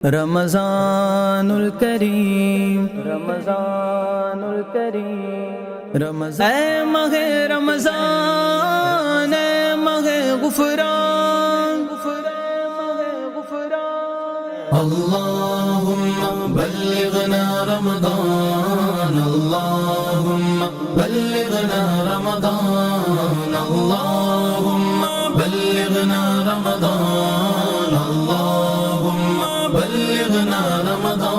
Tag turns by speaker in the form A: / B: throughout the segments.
A: रमज़ानुल करीम रमज़ानुल करीम रमज़ान ऐ माहे रमज़ान ऐ माहे गुफ़रान अल्लाहुम्मा बल्लिगना रमज़ान अल्लाहुम्मा बल्लिगना रमज़ान अल्लाहुम्मा बल्लिगना रमज़ान अल्लाहुम्मा बल्लिगना रमज़ान।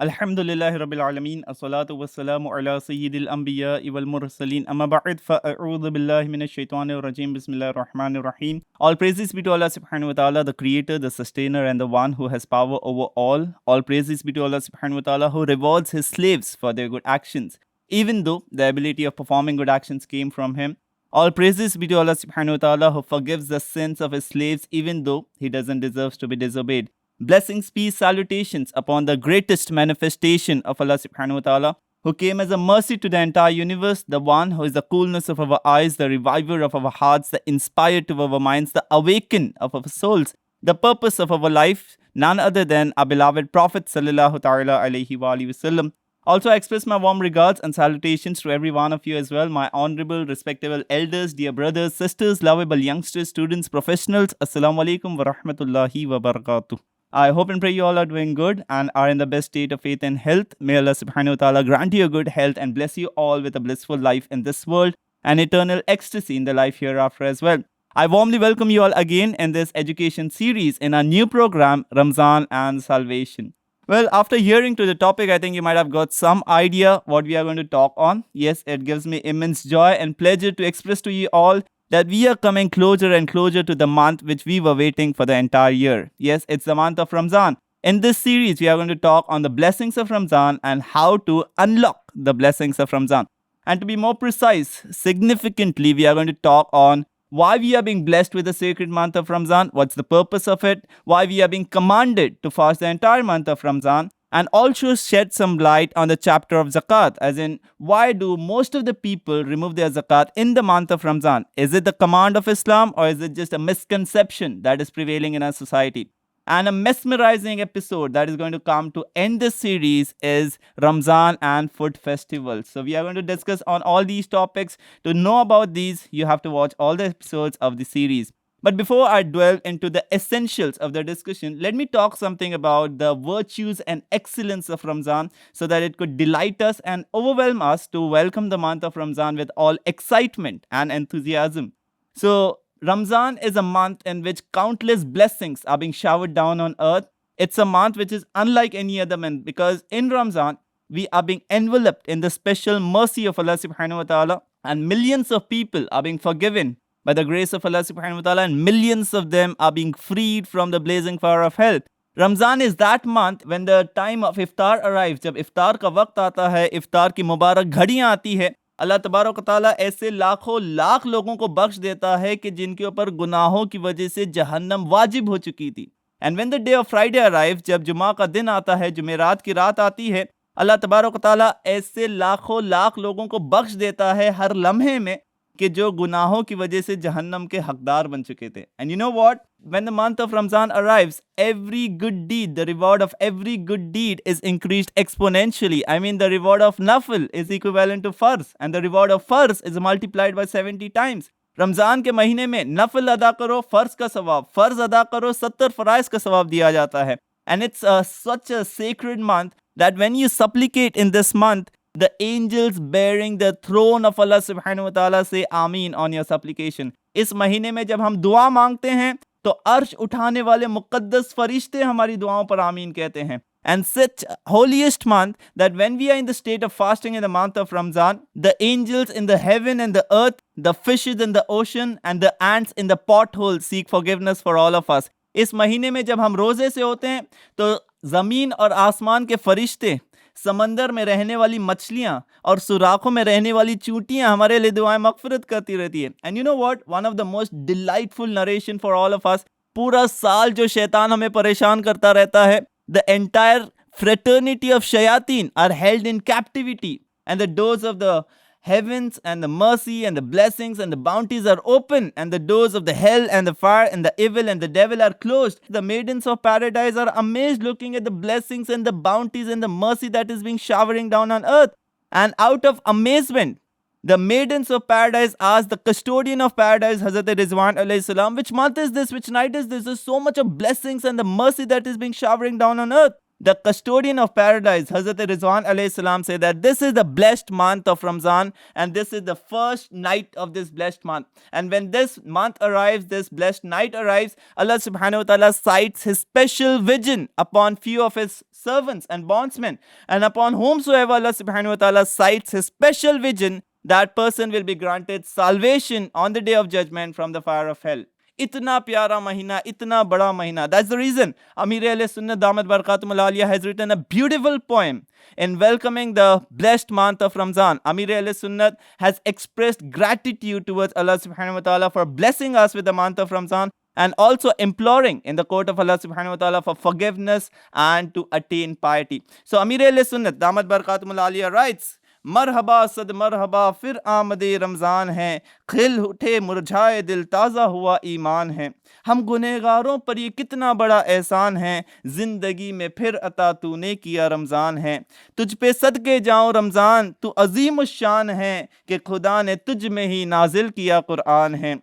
B: अल्हम्दुलिल्लाहि रब्बिल आलमीन अस्सलातु वस्सलामु अला सय्यिदिल अंबिया'i वल मुरसलीन अम्मा बअद फ़अऊज़ु बिल्लाहि मिनश शैतानिर रजीम बिस्मिल्लाहिर रहमानिर रहीम। All praises be to Allah subhanahu wa ta'ala, the creator, the sustainer and the one who has power over all. All praises be to Allah subhanahu wa ta'ala, who rewards his slaves for their good actions, even though the ability of performing good actions came from him. All praises be to Allah subhanahu wa ta'ala, who forgives the sins of his slaves even though he doesn't deserve to be disobeyed. Blessings, peace, salutations upon the greatest manifestation of Allah subhanahu wa ta'ala, who came as a mercy to the entire universe, the one who is the coolness of our eyes, the reviver of our hearts, the inspired to our minds, the awaken of our souls, the purpose of our life, none other than our beloved Prophet sallallahu ta'ala alayhi wa alihi wasallam. Also, I express my warm regards and salutations to every one of you as well, my honorable, respectable elders, dear brothers, sisters, lovable youngsters, students, professionals. Assalamu alaikum wa rahmatullahi wa barakatuh. I hope and pray you all are doing good and are in the best state of faith and health. May Allah subhanahu wa ta'ala grant you a good health and bless you all with a blissful life in this world and eternal ecstasy in the life hereafter as well. I warmly welcome you all again in this education series in our new program, Ramzan and Salvation. Well, after hearing to the topic, I think you might have got some idea what we are going to talk on. Yes, it gives me immense joy and pleasure to express to you all that we are coming closer and closer to the month which we were waiting for the entire year. Yes, it's the month of Ramzan. In this series, we are going to talk on the blessings of Ramzan and how to unlock the blessings of Ramzan. And to be more precise, significantly, we are going to talk on why we are being blessed with the sacred month of Ramzan, what's the purpose of it, why we are being commanded to fast the entire month of Ramzan, and also shed some light on the chapter of zakat, as in why do most of the people remove their zakat in the month of Ramzan? Is it the command of Islam or is it just a misconception that is prevailing in our society? And a mesmerizing episode that is going to come to end this series is Ramzan and food festivals. So we are going to discuss on all these topics. To know about these, you have to watch all the episodes of the series. But before I delve into the essentials of the discussion, let me talk something about the virtues and excellence of Ramzan so that it could delight us and overwhelm us to welcome the month of Ramzan with all excitement and enthusiasm. So, Ramzan is a month in which countless blessings are being showered down on earth. It's a month which is unlike any other month because in Ramzan, we are being enveloped in the special mercy of Allah subhanahu wa ta'ala and millions of people are being forgiven by the grace of Allah subhanahu wa ta'ala and millions of them are being freed from the blazing fire of hell. Ramzan is that month when the time of iftar arrives. जब इफ्तार का वक्त आता है, इफ्तार की मुबारक घड़ियां आती है, अल्लाह तबारक व तआला ऐसे लाखों लाख लोगों को बख्श देता है कि जिनके ऊपर गुनाहों की वजह से जहन्नम वाजिब हो चुकी थी. And when the day of Friday arrive, जब जुमा का दिन आता है, जुमेरात की रात आती है, अल्लाह तबारक व तआला ऐसे लाखों लाख लोगों को बख्श देता है हर लम्हे में कि जो गुनाहों की वजह से जहन्नम के हकदार बन चुके थे. And you know what, when the month of Ramzan arrives, every good deed, the reward of every good deed is increased exponentially. I mean, the reward of nafil is equivalent to farz and the reward of farz is multiplied by 70 times. Ramzan के महीने में नफल अदा करो, फर्ज का सवाब, फर्ज अदा करो, 70 फराइज का सवाब दिया जाता है. And it's such a sacred month that when you supplicate in this month, the angels bearing the throne of Allah subhanahu wa ta'ala say Ameen on your supplication. इस महीने में जब हम दुआ मांगते हैं तो अर्श उठाने वाले मुक़द्दस फरिश्ते हमारी दुआओं पर आमीन कहते हैं. And such holiest month that when we are in the state of fasting in the month of Ramzan, the angels in the heaven and the earth, the fishes in the ocean and the ants in the pothole seek forgiveness for all of us. इस महीने में जब हम रोजे से होते हैं तो ज़मीन और आसमान के फरिश्ते, समंदर में रहने वाली मछलियां और सुराखों में रहने वाली चूंटियां हमारे लिए दुआएं मगफिरत करती रहती है. And you know what, one of the most delightful narration for all of us, पूरा साल जो शैतान हमें परेशान करता रहता है, the entire fraternity of shayateen are held in captivity and the doors of the heavens and the mercy and the blessings and the bounties are open, and the doors of the hell and the fire and the evil and the devil are closed. The maidens of paradise are amazed looking at the blessings and the bounties and the mercy that is being showering down on earth. And out of amazement, the maidens of paradise asked the custodian of paradise, Hazrat Rizwan alayhi salam, which month is this? Which night is this? There's so much of blessings and the mercy that is being showering down on earth. The custodian of paradise, Hazrat Rizwan alayhi salam, said that this is the blessed month of Ramzan, and this is the first night of this blessed month. And when this month arrives, this blessed night arrives, Allah subhanahu wa ta'ala sights his special vision upon few of his servants and bondsmen. And upon whomsoever Allah subhanahu wa ta'ala sights his special vision, that person will be granted salvation on the day of judgment from the fire of hell. Itna pyara mahina, itna bada mahina. That's the reason Amir Ahle Sunnat Damat Barakatum Aliyah has written a beautiful poem in welcoming the blessed month of Ramzan. Amir Ahle Sunnat has expressed gratitude towards Allah subhanahu wa ta'ala for blessing us with the month of Ramzan, and also imploring in the court of Allah subhanahu wa ta'ala for forgiveness and to attain piety. So Amir Ahle Sunnat Damat Barakatum Aliyah writes, मरहबा सद मरहबा फिर आमदे रमज़ान है, खिल उठे मुरझाए दिल ताज़ा हुआ ईमान है। हम गुनहगारों पर ये कितना बड़ा एहसान है, ज़िंदगी में फिर अता तूने किया रमज़ान है। तुझ पे सदके जाऊँ रमज़ान, तू अज़ीम शान है, कि खुदा ने तुझ में ही नाजिल किया कुरान है।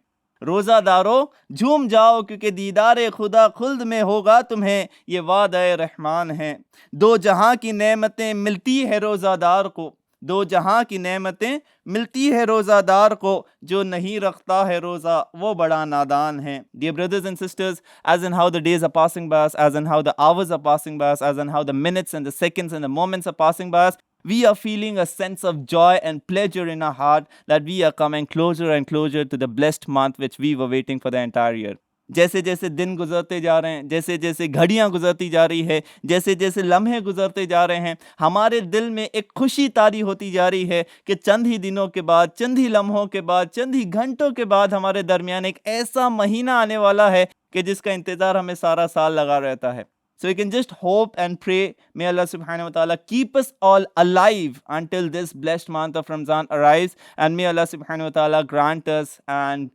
B: रोज़ादारों झूम जाओ, क्योंकि दीदार खुदा खुल्द में होगा तुम्हें, ये वादा रहमान है। दो जहां की नेमतें मिलती है रोज़ादार को, दो जहां की नेमतें मिलती है रोज़ादार को, जो नहीं रखता है रोज़ा वो बड़ा नादान है। Dear brothers and sisters, as in how the days are passing by us, as in how the hours are passing by us, as in how the minutes and the seconds and the moments are passing by us, we are feeling a sense of joy and pleasure in our heart that we are coming closer and closer to the blessed month which we were waiting for the entire year. जैसे जैसे दिन गुजरते जा रहे हैं, जैसे जैसे घड़ियां गुजरती जा रही है, जैसे जैसे लम्हे गुजरते जा रहे हैं, हमारे दिल में एक खुशी तारी होती जा रही है कि चंद ही दिनों के बाद, चंद ही लम्हों के बाद, चंद ही घंटों के बाद हमारे दरमियान एक ऐसा महीना आने वाला है कि जिसका इंतज़ार हमें सारा साल लगा रहता है. So we can just hope and pray, may Allah subhanahu wa ta'ala keep us all alive until this blessed month of Ramzan arrives, and may Allah subhanahu wa ta'ala grant us and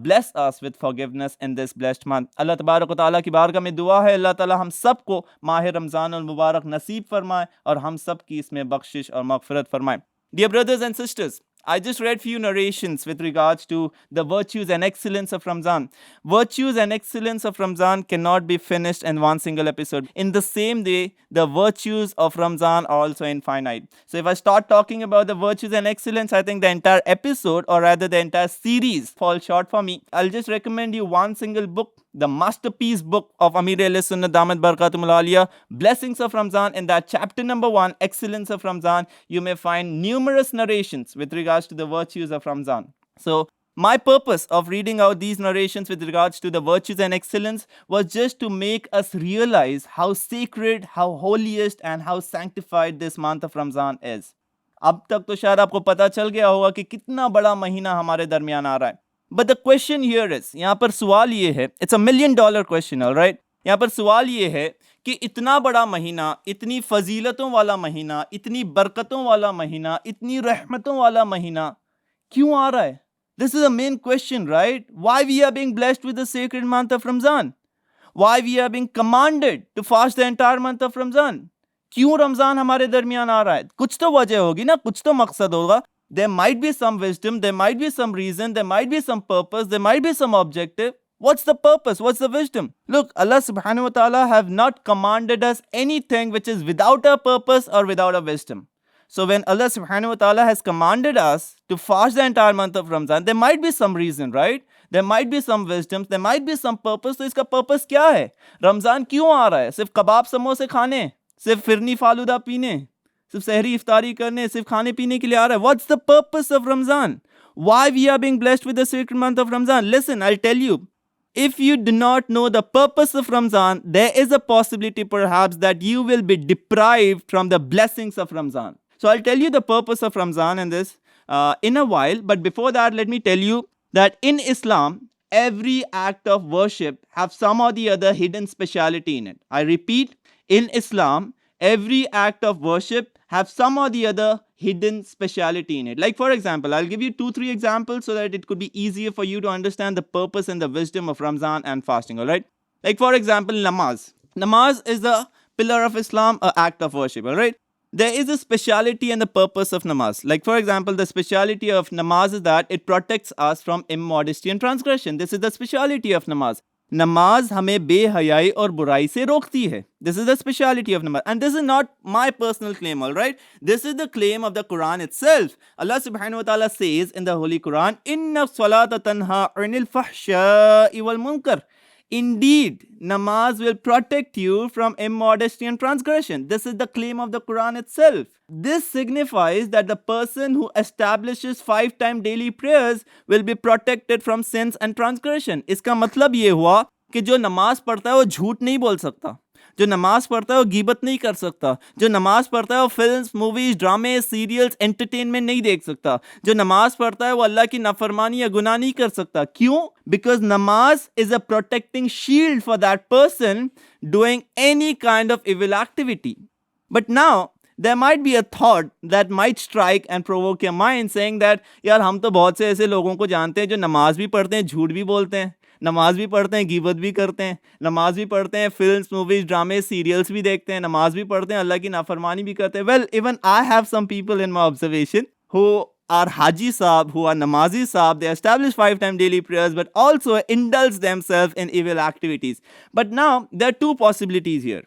B: bless us with forgiveness in this blessed month. Allah tabarak wa ta'ala की बारगाह में दुआ है, अल्लाह ताला हम सब को माह रमज़ान अल मुबारक नसीब फरमाए और हम सब की इसमें बख्शिश और मग़फ़िरत फरमाए. Dear brothers and sisters, I just read few narrations with regards to the virtues and excellence of Ramzan. Virtues and excellence of Ramzan cannot be finished in one single episode. In the same day, the virtues of Ramzan are also infinite. So if I start talking about the virtues and excellence, I think the entire episode, or rather the entire series, falls short for me. I'll just recommend you one single book, the masterpiece book of Amir Ahle Sunnat Damat Barakatum Aliyah, Blessings of Ramzan. In that chapter number 1, Excellence of Ramzan, you may find numerous narrations with regards to the virtues of Ramzan. So my purpose of reading out these narrations with regards to the virtues and excellence was just to make us realize how sacred, how holiest and how sanctified this month of Ramzan is. अब तक तो शायद आपको पता चल गया होगा कि कितना बड़ा महीना हमारे दरमियान आ रहा है. But the question here is, यहाँ पर सवाल ये है, it's a $1 million question, all right? यहाँ पर सवाल ये है कि इतना बड़ा महीना, इतनी फजीलतों वाला महीना, इतनी बरकतों वाला महीना, इतनी रहमतों वाला महीना क्यों आ रहा है? This is the main question, right? Why we are being blessed with the sacred month of Ramzan? Why we are being commanded to fast the entire month of Ramzan? क्यों रमज़ान हमारे दरमियान आ रहा है? कुछ तो वजह होगी ना, कुछ तो मकसद होगा. There might be some wisdom, there might be some reason, there might be some purpose, there might be some objective. What's the purpose? What's the wisdom? Look, Allah subhanahu wa ta'ala have not commanded us anything which is without a purpose or without a wisdom. So when Allah subhanahu wa ta'ala has commanded us to fast the entire month of Ramzan, there might be some reason, right? There might be some wisdom, there might be some purpose. तो इसका purpose क्या है? रमज़ान क्यों आ रहा है? सिर्फ कबाब समोसे खाने, सिर्फ फिरनी फालूदा पीने, सिर्फ सहरी इफ्तारी करने, सिर्फ खाने पीने के लिए आ रहा है. What's the purpose of Ramzan? Why we are being blessed with the sacred month of Ramzan? Listen, I'll tell you. If you do not know the purpose of Ramzan, there is a possibility perhaps that you will be deprived from the blessings of Ramzan. So I'll tell you the purpose of Ramzan in this in a while. But before that, let me tell you that in Islam, every act of worship have some or the other hidden speciality in it. I repeat, in Islam, every act of worship have some or the other hidden speciality in it. Like for example, I'll give you 2-3 examples so that it could be easier for you to understand the purpose and the wisdom of Ramzan and fasting. All right. Like for example, namaz. Namaz is the pillar of Islam, an act of worship. All right. There is a speciality and the purpose of namaz. Like for example, the speciality of namaz is that it protects us from immodesty and transgression. This is the speciality of namaz. नमाज हमें बेहयाई और बुराई से रोकती है. This is the speciality of namaz. And this is not my personal claim, all right? This is the claim of the Quran itself. Allah subhanahu wa ta'ala says in the Holy Quran, Inna salata tanha anil fahsha'i wal munkar. Indeed, namaz will protect you from immodesty and transgression. This is the claim of the Quran itself. This signifies that the person who establishes 5-time daily prayers will be protected from sins and transgression. इसका मतलब ये हुआ कि जो नमाज पढ़ता है वो झूठ नहीं बोल सकता. जो नमाज पढ़ता है वो गीबत नहीं कर सकता. जो नमाज पढ़ता है वो फिल्म्स, मूवीज, ड्रामे, सीरियल्स, एंटरटेनमेंट नहीं देख सकता. जो नमाज पढ़ता है वो अल्लाह की नाफरमानी या गुनाह नहीं कर सकता. क्यों? Because namaz is a protecting shield for that person doing any kind of evil activity. But now, there might be a thought that might strike and provoke your mind saying that यार हम तो बहुत से ऐसे लोगों को जानते हैं जो नमाज भी पढ़ते हैं, झूठ भी बोलते हैं, नमाज भी पढ़ते हैं, गिबत भी करते हैं, नमाज भी पढ़ते हैं, फिल्म्स, मूवीज, ड्रामे, सीरियल्स भी देखते हैं, नमाज भी पढ़ते हैं, अल्लाह की नाफरमानी भी करते हैं. Well, even I have some people in my observation who are Haji Saab, who are Namazi Saab. They establish 5-time daily prayers, but also indulge themselves in evil activities. But now, there are 2 possibilities here.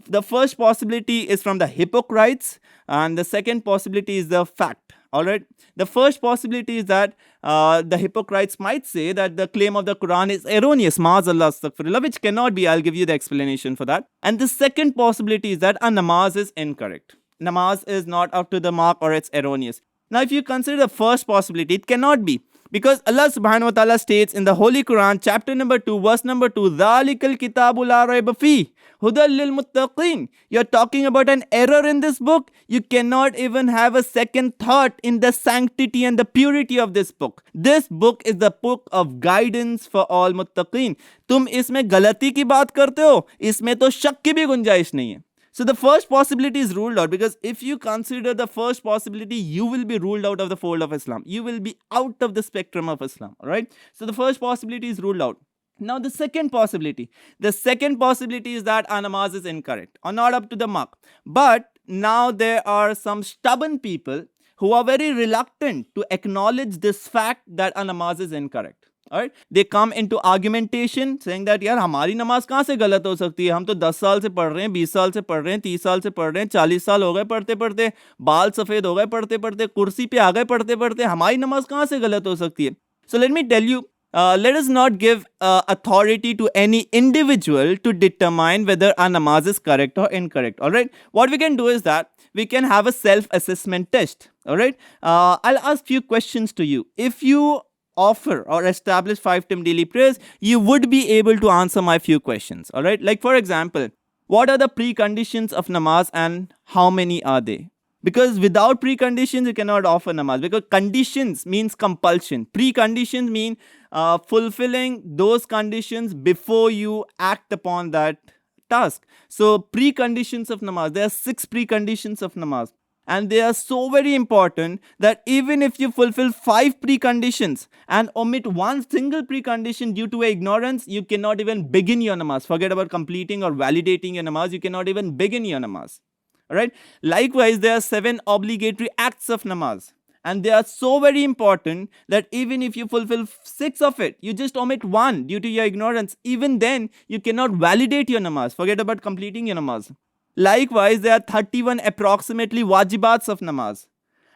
B: The first possibility is from the hypocrites, and the second possibility is the fact. All right. The first possibility is that the hypocrites might say that the claim of the Quran is erroneous, Ma'azallah, astaghfirullah, which cannot be. I'll give you the explanation for that. And the second possibility is that a namaz is incorrect. Namaz is not up to the mark or it's erroneous. Now, if you consider the first possibility, it cannot be. Because Allah subhanahu wa ta'ala states in the Holy Quran, chapter number 2, verse number 2, ذَلِكَ الْكِتَابُ لَا رَيْبَ فِيهِ هُدًى لِلْمُتَّقِينَ. You're talking about an error in this book. You cannot even have a second thought in the sanctity and the purity of this book. This book is the book of guidance for all muttaqeen. तुम इसमें गलती की बात करते हो, इसमें तो शक की भी गुंजाइश नहीं है. So the first possibility is ruled out, because if you consider the first possibility, you will be ruled out of the fold of Islam. You will be out of the spectrum of Islam. All right. So the first possibility is ruled out. Now the second possibility is that our namaz is incorrect or not up to the mark. But now there are some stubborn people who are very reluctant to acknowledge this fact that our namaz is incorrect. Alright, they come into argumentation saying that यार हमारी नमाज कहाँ से गलत हो सकती है, हम तो 10 साल से पढ़ रहे हैं, 20 साल से पढ़ रहे हैं, 30 साल से पढ़ रहे हैं, 40 साल हो गए पढ़ते पढ़ते, बाल सफ़ेद हो गए पढ़ते पढ़ते, कुर्सी पे आ गए पढ़ते पढ़ते, हमारी नमाज कहाँ से गलत हो सकती है. So let me tell you, let us not give authority to any individual to determine whether our namaz is correct or incorrect. Alright, what we can do is that we can have a self-assessment test. Alright, I'll ask few questions to you. If you offer or establish 5-time daily prayers, you would be able to answer my few questions. All right. Like for example, what are the preconditions of namaz and how many are they? Because without preconditions, you cannot offer namaz. Because conditions means compulsion. Preconditions mean fulfilling those conditions before you act upon that task. So preconditions of namaz, there are 6 preconditions of namaz. And they are so very important that even if you fulfill 5 preconditions and omit one single precondition due to ignorance, you cannot even begin your namaz. Forget about completing or validating your namaz. You cannot even begin your namaz. Alright. Likewise, there are 7 obligatory acts of namaz. And they are so very important that even if you fulfill 6 of it, you just omit one due to your ignorance. Even then, you cannot validate your namaz. Forget about completing your namaz. Likewise, there are 31 approximately wajibats of namaz.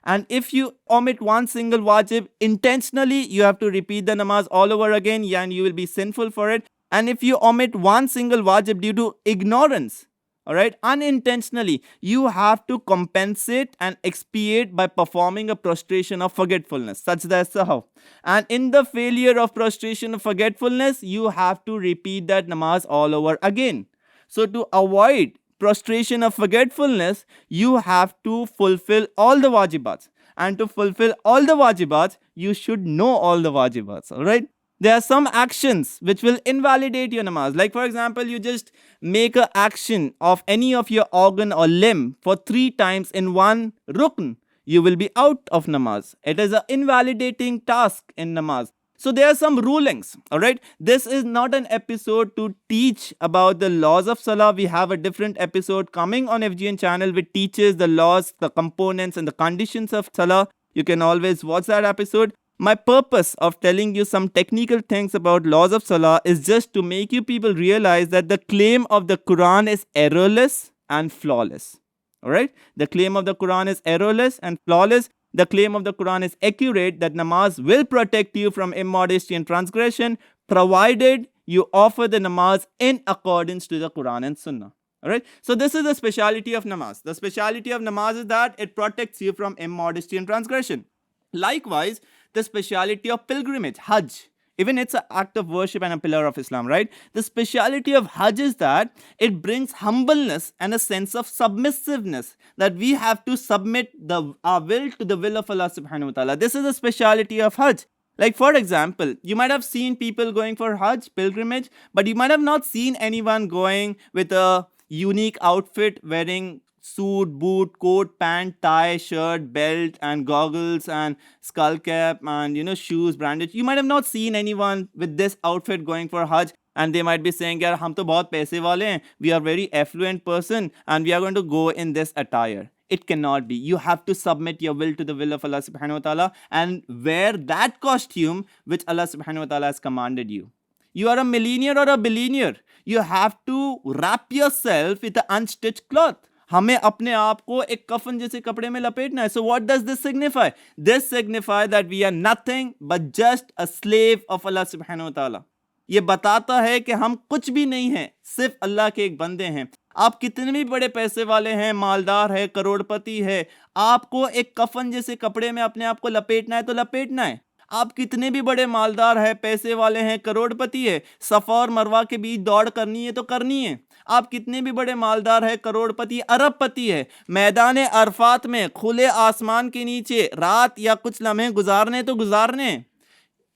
B: And if you omit one single wajib intentionally, you have to repeat the namaz all over again and you will be sinful for it. And if you omit one single wajib due to ignorance, alright, unintentionally, you have to compensate and expiate by performing a prostration of forgetfulness, such as sahw. And in the failure of prostration of forgetfulness, you have to repeat that namaz all over again. So to avoid prostration of forgetfulness, you have to fulfill all the wajibats. And to fulfill all the wajibats, you should know all the wajibats. Alright? There are some actions which will invalidate your namaz. Like for example, you just make an action of any of your organ or limb for 3 times in one rukn. you will be out of namaz. It is an invalidating task in namaz. So there are some rulings, all right? This is not an episode to teach about the laws of salah. We have a different episode coming on FGN channel which teaches the laws, the components and the conditions of salah. You can always watch that episode. My purpose of telling you some technical things about laws of salah is just to make you people realize that the claim of the Quran is errorless and flawless. All right? The claim of the Quran is errorless and flawless. The claim of the Quran is accurate that namaz will protect you from immodesty and transgression provided you offer the namaz in accordance to the Quran and Sunnah. Alright, so this is the speciality of namaz. The speciality of namaz is that it protects you from immodesty and transgression. Likewise, the speciality of pilgrimage, Hajj, even it's an act of worship and a pillar of Islam, right? The speciality of Hajj is that it brings humbleness and a sense of submissiveness, that we have to submit our will to the will of Allah subhanahu wa ta'ala. This is the speciality of Hajj. Like for example, you might have seen people going for Hajj, pilgrimage, but you might have not seen anyone going with a unique outfit, wearing suit, boot, coat, pant, tie, shirt, belt and goggles and skull cap and shoes branded. You might have not seen anyone with this outfit going for Hajj, and they might be saying, yaar, hum to bahut paise wale hain, we are very affluent person and we are going to go in this attire. It cannot be. You have to submit your will to the will of Allah subhanahu wa ta'ala and wear that costume which Allah subhanahu wa ta'ala has commanded you. You are a millionaire or a billionaire, you have to wrap yourself with an unstitched cloth. हमें अपने आप को एक कफन जैसे कपड़े में लपेटना है. So what does this signify? This signify that we are nothing but just a slave of Allah subhanahu wa ta'ala. ये बताता है कि हम कुछ भी नहीं हैं, सिर्फ अल्लाह के एक बंदे हैं. आप कितने भी बड़े पैसे वाले हैं, मालदार है, करोड़पति है, आपको एक कफन जैसे कपड़े में अपने आप को लपेटना है तो लपेटना है. आप कितने भी बड़े मालदार है, पैसे वाले हैं, करोड़पति है, सफ़ा और मरवा के बीच दौड़ करनी है तो करनी है. आप कितने भी बड़े मालदार है, करोड़पति, अरबपति है, मैदान अरफात में खुले आसमान के नीचे रात या कुछ लम्हे गुजारने तो गुजारने.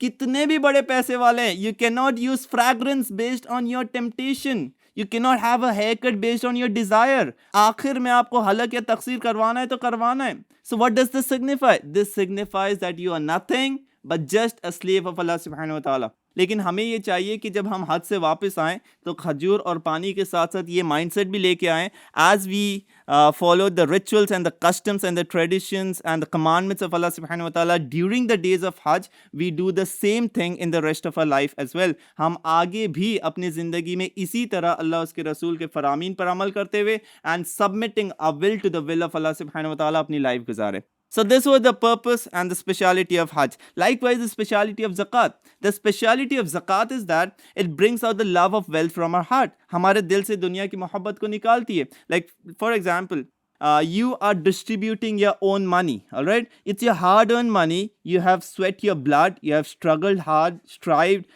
B: कितने भी बड़े पैसे वाले हैं, you cannot use fragrance based on your temptation. You cannot have a haircut based on your desire. आखिर में आपको हलक या तकसीर करवाना है तो करवाना है. So what does this signify? This signifies that you are nothing but just a slave of Allah subhanahu wa ta'ala. लेकिन हमें ये चाहिए कि जब हम हज से वापस आएँ तो खजूर और पानी के साथ साथ ये माइंडसेट भी लेके आएँ. As we follow the rituals and the customs and the traditions and the commandments of Allah subhanahu wa ta'ala during the days of Hajj, we do the same thing in the rest of our life as well. हम आगे भी अपनी ज़िंदगी में इसी तरह अल्लाह उसके रसूल के फरामीन पर अमल करते हुए and submitting our will to the will of Allah subhanahu wa ta'ala अपनी लाइफ गुजारे. So this was the purpose and the speciality of Hajj. Likewise, the speciality of Zakat. The speciality of Zakat is that it brings out the love of wealth from our heart. हमारे दिल से दुनिया की मोहब्बत को निकालती है. Like for example, you are distributing your own money, all right? It's your hard-earned money. You have sweat your blood. You have struggled hard, strived,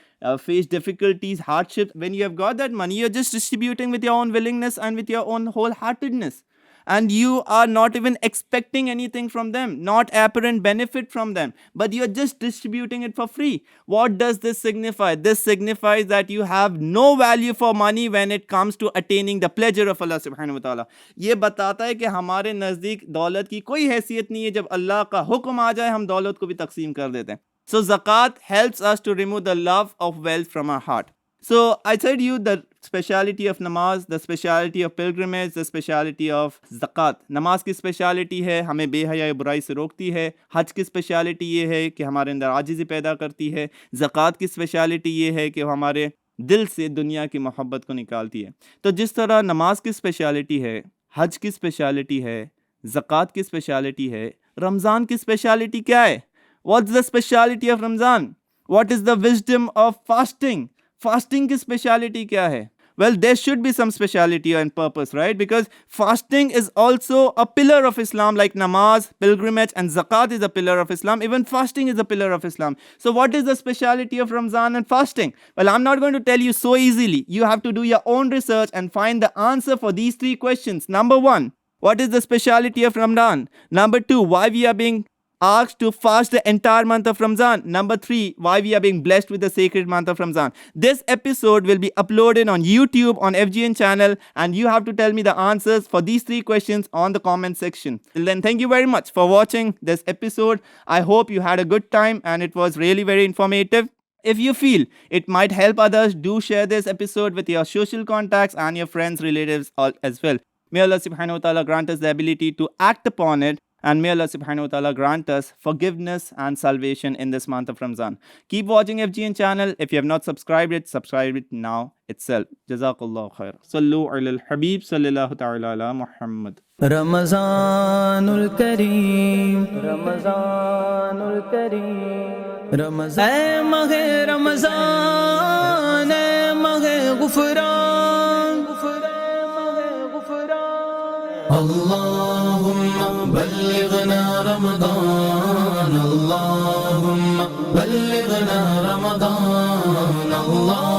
B: faced difficulties, hardships. When you have got that money, you're just distributing with your own willingness and with your own wholeheartedness. And you are not even expecting anything from them, not apparent benefit from them, but you are just distributing it for free. What does this signify? This signifies that you have no value for money when it comes to attaining the pleasure of Allah subhanahu wa ta'ala. ये बताता है कि हमारे नज़दीक दौलत की कोई हैसियत नहीं है. जब अल्लाह का हुक्म आ जाए हम दौलत को भी तकसीम कर देते हैं. So zakat helps us to remove the love of wealth from our heart. So I said you the speciality of namaz, the speciality of pilgrimage, the speciality of zakat. नमाज की speciality है हमें बेहया बुराई से रोकती है. हज की speciality ये है कि हमारे अंदर आजिज़ी पैदा करती है. ज़कात की speciality ये है कि हमारे दिल से दुनिया की मोहब्बत को निकालती है. तो जिस तरह नमाज की speciality है, हज की speciality है, ज़कात की speciality है, रमज़ान की speciality क्या है? What's the speciality of Ramzan? What is the wisdom of fasting? Fasting की speciality क्या है? Well, there should be some speciality and purpose, right? Because fasting is also a pillar of Islam, like namaz, pilgrimage, and zakat is a pillar of Islam. Even fasting is a pillar of Islam. So what is the speciality of Ramzan and fasting? Well, I'm not going to tell you so easily. You have to do your own research and find the answer for these three questions. Number one, what is the speciality of Ramadan? Number two, why we are being asked to fast the entire month of Ramzan. Number 3, why we are being blessed with the sacred month of Ramzan. This episode will be uploaded on YouTube on FGN channel, and you have to tell me the answers for these 3 questions on the comment section. Till then, thank you very much for watching this episode. I hope you had a good time and it was really very informative. If you feel it might help others, do share this episode with your social contacts and your friends, relatives as well. May Allah subhanahu wa ta'ala grant us the ability to act upon it, and may Allah subhanahu wa ta'ala grant us forgiveness and salvation in this month of Ramzan. Keep watching FGN channel. If you have not subscribed it, subscribe it now itself. Jazakallah khair. Sallu ala al-Habib sallallahu ta'ala ala Muhammad.
A: रमज़ानुल करीम रमज़ानुल करीम रमज़ान महे रमज़ान महे गुफरान अल्लाहुम्मा बल्लिगना रमज़ान अल्लाहुम्मा बल्लिगना रमज़ान अल्लाह